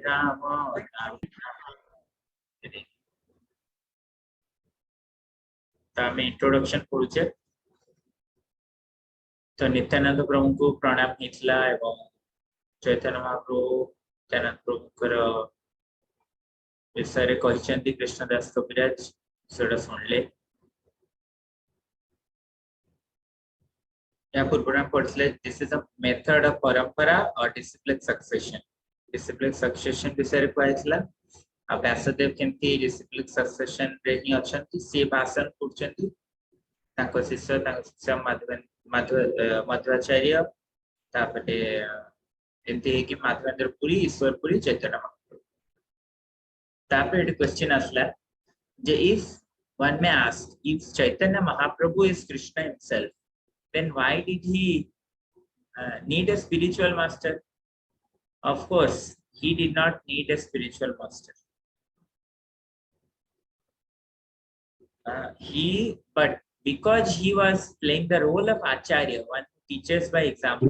राम राम आम इंट्रोडक्शन पढ़ुचे तो नित्यानंद प्रभु को प्रणाम होता एवं चैतन्य महाप्रभु नित्यानंद प्रभु विषय कहते कृष्णदास कविराज से शुणिले या पूर्व पढ़ते this is a method of परंपरा और डिसिप्लिन सक्सेशन विषय कहला व्यासदेव केमती डिसिप्लिन सक्सेशन रे ही अछंती से भाषण करछंती ताको शिष्य मध्वाचार्य तापटे एमती है कि माधवेंद्र पुरी ईश्वर पुरी चैतन्य महाप्रभु तापरे क्वेश्चन आसला जे if one may ask if Chaitanya Mahaprabhu is Krishna himself, then why did he need a spiritual master? Of course, he did not need a spiritual master. But because he was playing the role of Acharya, one who teaches by example,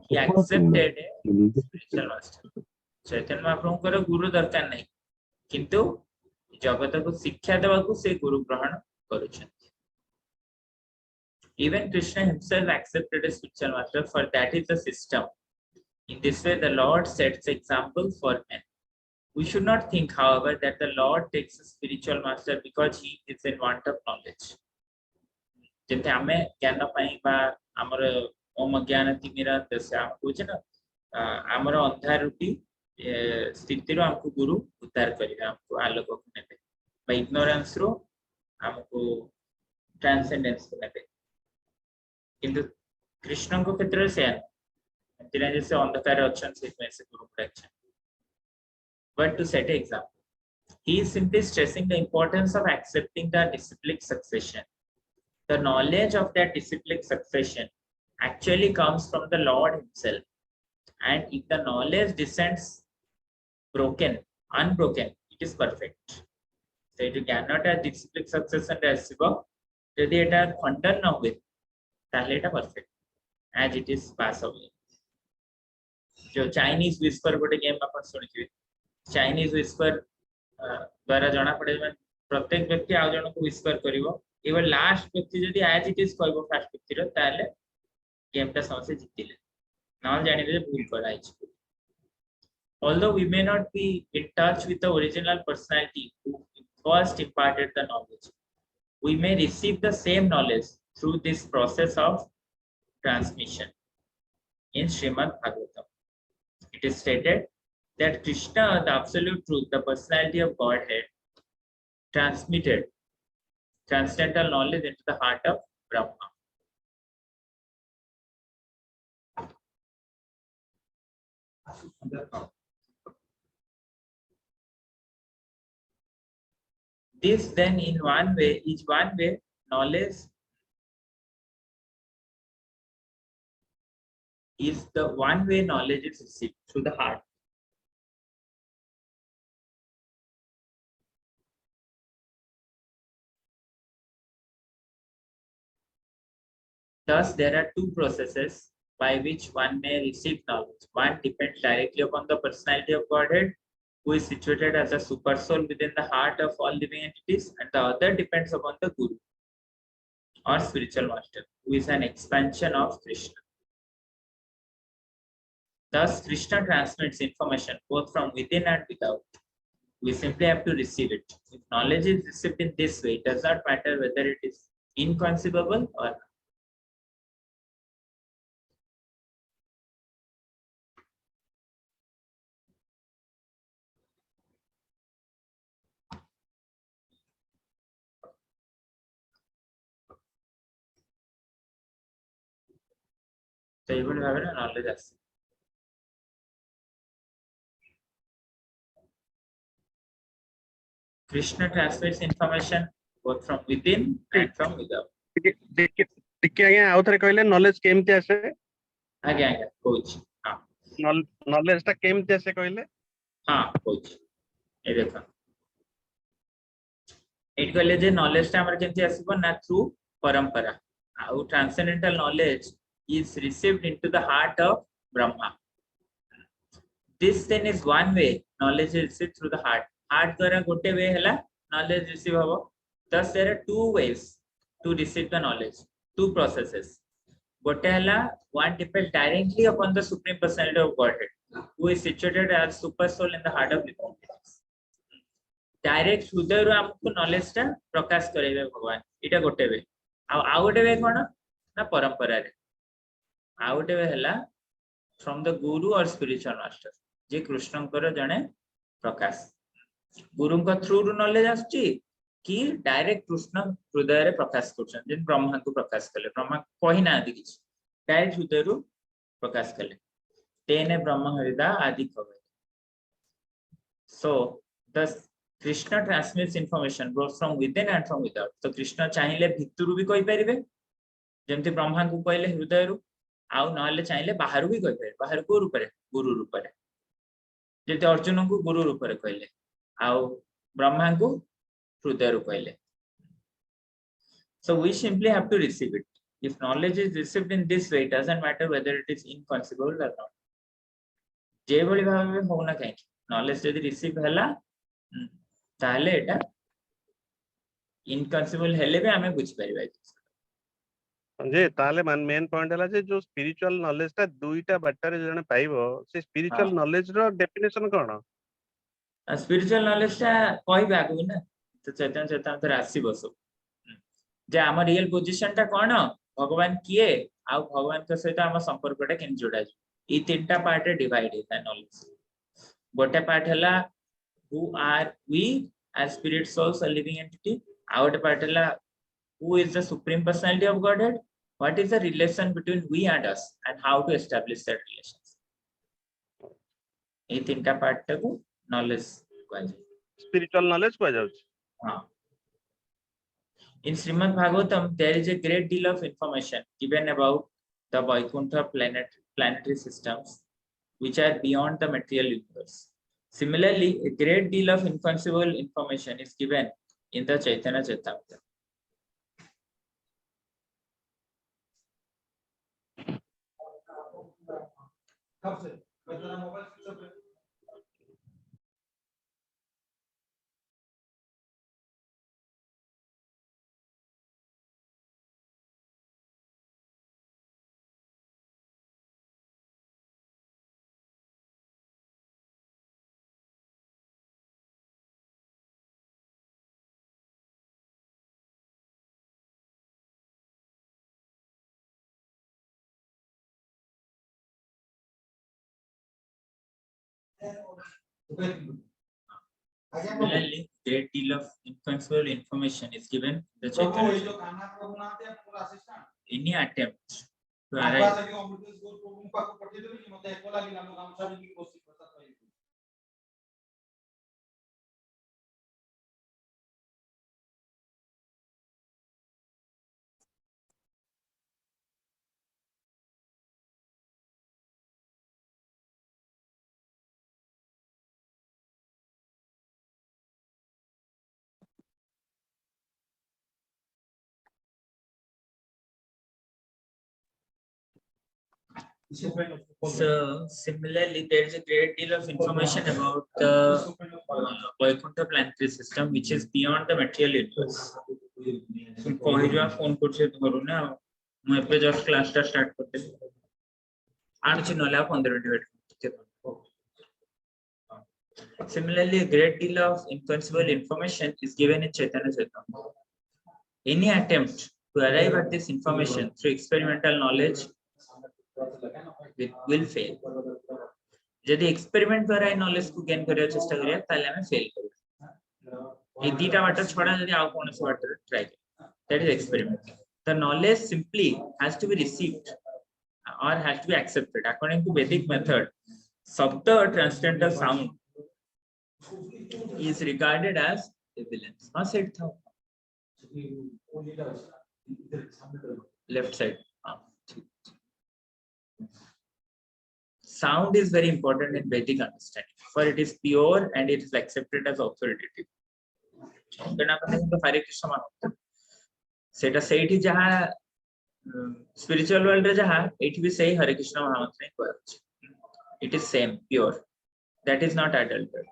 he accepted a spiritual master. Chaitanya Mahaprabhu guru darkar nahi, किंतु जगत को शिक्षा देवा को से गुरु ग्रहण करुछंती. Even Krishna himself accepted a spiritual master, for that is the system. In this way, the Lord sets example for men. We should not think, however, that the Lord takes a spiritual master because he is in want of knowledge. जैसे हमें ज्ञान पाई बा हमर ओम ज्ञान तिमिरा दशा हम कुछ ना हमर अंधार रूपी स्थिति रो हमको गुरु उद्धार करिवे हमको आलोक को नेबे बा इग्नोरेंस रो हमको ट्रांसेंडेंस को नेबे किंतु कृष्ण को क्षेत्र से तिना जैसे अंधकार ऑप्शन से से गुरु प्रत्यक्ष. But to set an example, he is simply stressing the importance of accepting the disciplic succession. The knowledge of that disciplic succession actually comes from the Lord himself, and if the knowledge descends unbroken, it is perfect. So it cannot have disciplic succession as well. If it is खंडन न हुए, ताले it is perfect, as it is pass away. जो Chinese whisper गोटे game अपन सुनिथिबे. Chinese whisper द्वारा जाना पड़े प्रत्येक व्यक्ति आ जन को विस्पर करिवो एवं लास्ट व्यक्ति जदी एज इट इज कहबो फर्स्ट व्यक्ति रो ताले गेम ता समसे जितिले न जानि जे भूल कराइ छै. Although we may not be in touch with the original personality who first imparted the knowledge, we may receive the same knowledge through this process of transmission. In Srimad Bhagavatam, it is stated that Krishna, the absolute truth, the personality of Godhead, transmitted transcendental knowledge into the heart of Brahma. This then in one way knowledge is the one way knowledge is received through the heart. Thus, there are two processes by which one may receive knowledge. One depends directly upon the personality of Godhead, who is situated as a super soul within the heart of all living entities, and the other depends upon the Guru or spiritual master, who is an expansion of Krishna. Thus, Krishna transmits information both from within and without. We simply have to receive it. If knowledge is received in this way, it does not matter whether it is inconceivable or not. So you will have a knowledge as Krishna transmits information both from within and from without. टिके आगे आउ थरे कहले knowledge केमते आसे आगे आगे coach हां knowledge ता केमते आसे कहले हां कोच ए देखो एट कहले जे नॉलेज ता हमर केमते आसीबो ना थ्रू परंपरा आउ transcendental knowledge is received into the heart of Brahma. this then is one way knowledge is received through the heart. Heart द्वारा गोटे way हला knowledge receive हबो. Thus there are two ways to receive the knowledge, two processes. गोटे हला one depends directly upon the supreme personality of Godhead, who is situated as super soul in the heart of living beings. Direct हृदय रो हमको knowledge टा प्रकाश करेबे भगवान, इटा गोटे वे. आ गोटे वे कोन ना परंपरा रे. आ गोटे वे हला फ्रॉम द गुरु और स्पिरिचुअल मास्टर, जे कृष्णकर जने प्रकाश. गुरु का थ्रू रू नॉलेज आछी कि डायरेक्ट कृष्ण हृदय रे प्रकाश करछन, जे ब्रह्मा को प्रकाश कले. ब्रह्मा कहि ना आदि किछ, डायरेक्ट हृदय रू प्रकाश कले. तेने ब्रह्म हृदय आदि कवे. So the Krishna transmits information both from within and from without. तो कृष्ण चाहिए भितरु भी कहि परिबे, जेमति ब्रह्मा को कहले हृदय रु, आउ नहले चाहिए बाहर भी कहि परिबे. बाहर को रूप रे, गुरु रूप रे. जेते अर्जुन को गुरु रूप रे कहले, आउ ब्रह्मा को हृदय रु कहले. So we simply have to receive it. If knowledge is received in this way, it doesn't matter whether it is inconceivable or not. जे बळी भाबे होना कहि knowledge यदि receive हला ताले एटा इनकन्सिबल हेले भी हमें बुझ परिबा. जे ताले मेन पॉइंट हला जे जो स्पिरिचुअल नॉलेज ता दुईटा बाटर जने पाइबो, से स्पिरिचुअल नॉलेज रो डेफिनेशन कोन? स्पिरिचुअल नॉलेज ता कहि बागु ना, तो चैतन्य चैतन्य राशि बसो जे हम रियल पोजीशन ता कोन, भगवान किए आ भगवान के सहित हम संपर्कटा केन जोडा. ई तीनटा पार्ट रे डिवाइड है नॉलेज. गोटे पार्ट हला who are we as spirit souls or living entity. Our part hela who is the supreme personality of Godhead, what is the relation between we and us, and how to establish that relations. ए तीनटा part को knowledge कहै छै, spiritual knowledge कहै जाउछ. हां. In Srimad Bhagavatam there is a great deal of information given about the Vaikuntha planetary systems which are beyond the material universe. Similarly, a great deal of inconceivable information is given in the Caitanya Charitamrita. Similarly, great deal of inconceivable information is given in the Chaitanya Charitamrita. Any attempt to arrive So similarly, there is a great deal of information about the Vaikuntha planetary system which is beyond the material universe. कहरिया phone करछे धरु ना, मैं पे just class start करते आछि नला 15 minute wait. Similarly, a great deal of inconceivable information is given in Chaitanya Charitamrita. Any attempt to arrive at this information through experimental knowledge will fail. यदि एक्सपेरिमेंट द्वारा ए नॉलेज को gain करिया चेष्टा करिया ताले हमें फेल करिया. ए दीटा वाटर छोड़ा यदि आउ कोन से वाटर ट्राई करिया, that is experiment. The knowledge simply has to be received or has to be accepted. According to Vedic method, Sabda transcendental sound is regarded as evidence. हाँ सेट था left side. Sound is very important in Vedic understanding, for it is pure and it is accepted as authoritative. हरे कृष्ण मानते सेटा सेठी जहाँ spiritual world रे जहाँ एठी भी सही हरे कृष्ण महामंत्र ही कहै छै. It is same pure. That is not adulthood.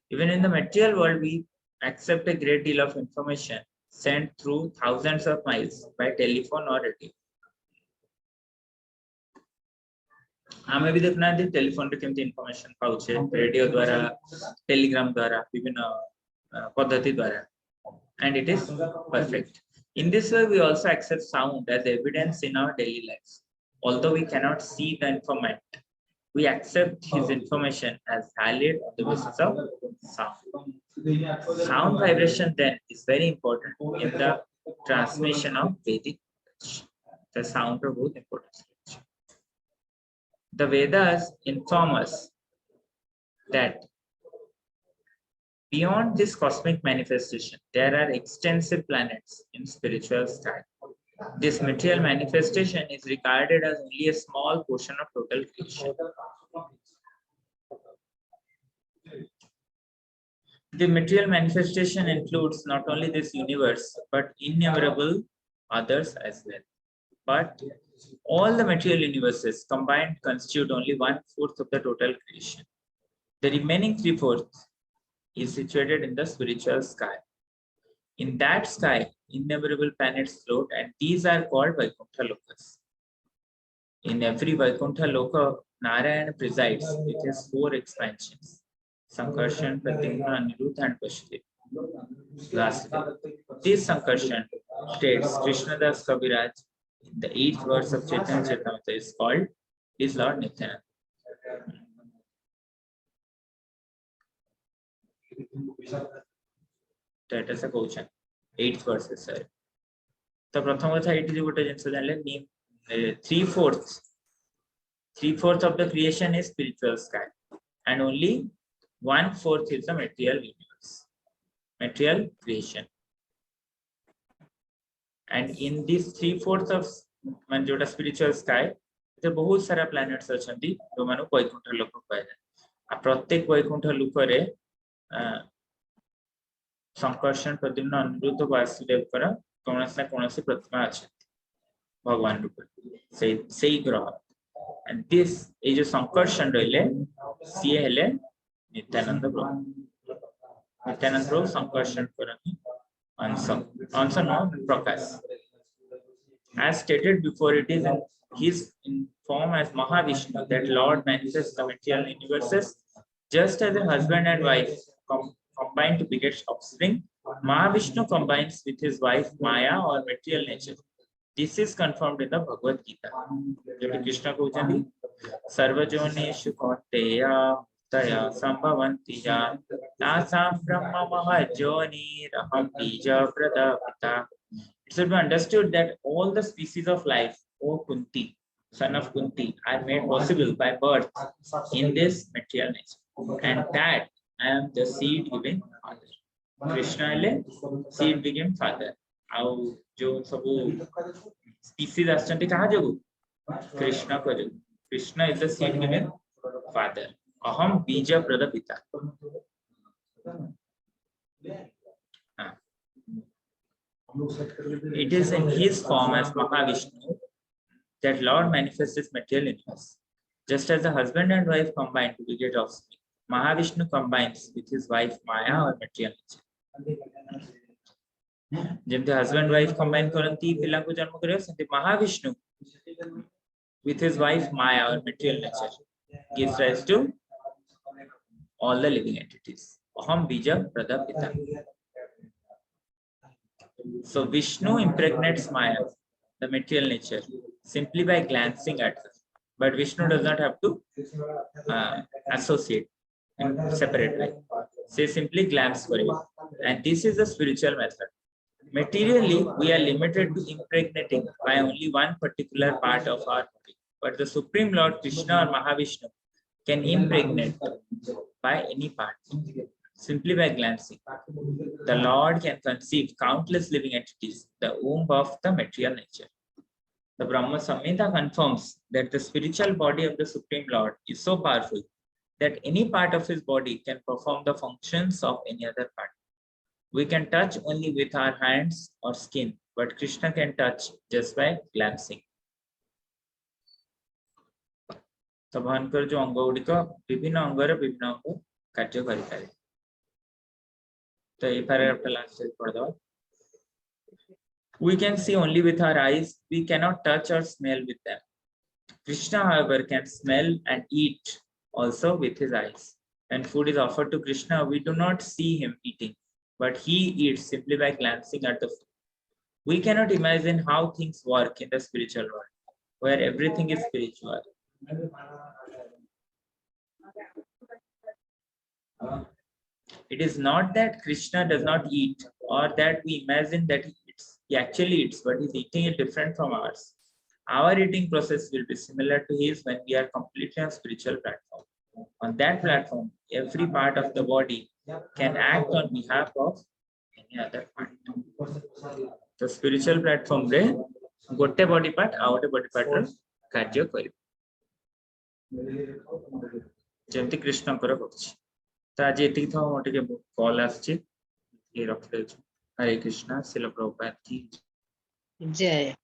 Even in the material world, we accept a great deal of information sent through thousands of miles by telephone or radio. आमे भी देखना है टेलीफोन रे केमती इंफॉर्मेशन पाउछे रेडियो द्वारा Telegram द्वारा विभिन्न पद्धति द्वारा and it is perfect. In this way we also accept sound as evidence in our daily lives. Although we cannot see the informant, we accept his information as valid on the basis of sound. Sound vibration then is very important in the transmission of Vedic knowledge. The sound is very important. The Vedas inform us that beyond this cosmic manifestation, there are extensive planets in spiritual sky. This material manifestation is regarded as only a small portion of total creation. The material manifestation includes not only this universe, but innumerable others as well. But all the material universes combined constitute only 1/4 of the total creation. The remaining 3/4 is situated in the spiritual sky. In that sky, innumerable planets float, and these are called Vaikuntha Lokas. In every Vaikuntha Loka, Narayana presides with his 4 expansions: Sankarshan, Pradyumna, Aniruddha, and Vasudev. Lastly, this Sankarshan states Krishnadas Kaviraj in the 8th verse of Chaitanya Charitamrita is called is Lord Nityananda. That is a question. 8th verse is sir. The pratham katha it is gote jinsa janle 3/4 of the creation is spiritual sky, and only 1/4 is the material universe, material creation. And in this 3/4 of manjota spiritual sky, there बहुत सारा planets अछंती जो मानो वैकुंठ लोक कहै छै आ प्रत्येक वैकुंठ लोक रे संकर्षण प्रद्युम्न अनिरुद्ध वासुदेव कर कोनसे कोनसे प्रतिमा अछंती भगवान रूप से ग्रह and this is जो संकर्षण रहले सी हेले नित्यानंद प्रभु संकर्षण करनी अंश no Prakash. As stated before, it is his in form as Mahavishnu that Lord manifests the material universes. Just as a husband and wife combine to beget offspring, Mahavishnu combines with his wife Maya or material nature. This is confirmed in the Bhagavad Gita. Krishna कहते सर्वजोनिषु कौन्तेय तया संभवन्ति या तासां ब्रह्म महज्जोनिरहं बीजप्रदा पिता. It should be understood that all the species of life, O Kunti, son of Kunti, are made possible by birth in this material nature, and that I am the seed-giving father. Krishna is seed-giving father. How जो सब species आसचंती कहाँ जोगु? Krishna को जोगु. Krishna is the seed-giving father. Aham bija prada pita. It is in his form as Mahavishnu that Lord manifests his material universe. Just as the husband and wife combine to beget offspring, Mahavishnu combines with his wife Maya or material nature. Jemte husband wife combine karanti pila ko janma kare sente Mahavishnu with his wife Maya or material nature gives rise to all the living entities. Aham bija prada pita. So Vishnu impregnates Maya, the material nature, simply by glancing at her. But Vishnu does not have to associate in separate way. Say simply glance for it. And this is the spiritual method. Materially, we are limited to impregnating by only one particular part of our body. But the Supreme Lord Krishna or Mahavishnu can impregnate by any part, simply by glancing. The Lord can conceive countless living entities, the womb of the material nature. The Brahma Samhita confirms that the spiritual body of the Supreme Lord is so powerful that any part of his body can perform the functions of any other part. We can touch only with our hands or skin, but Krishna can touch just by glancing. तो भगवान जो अंग गुड़िक विभिन्न अंगर विभिन्न अंग कार्य करें। तो ये पैराग्राफ लास्ट पढ़ दो। We can see only with our eyes. We cannot touch or smell with them. Krishna, however, can smell and eat also with his eyes. When food is offered to Krishna, we do not see him eating, but he eats simply by glancing at the food. We cannot imagine how things work in the spiritual world, where everything is spiritual. It is not that Krishna does not eat or that we imagine that he eats. He actually eats, but his eating is different from ours. Our eating process will be similar to his when we are completely on spiritual platform. On that platform, every part of the body can act on behalf of any other part. The spiritual platform re gote body part out body part ro कार्य करिब जेमति कृष्ण कर करछि। तो आज एति था मोटे के कॉल आछि ये रख ले। हरे कृष्णा। श्रील प्रभुपाद की जय।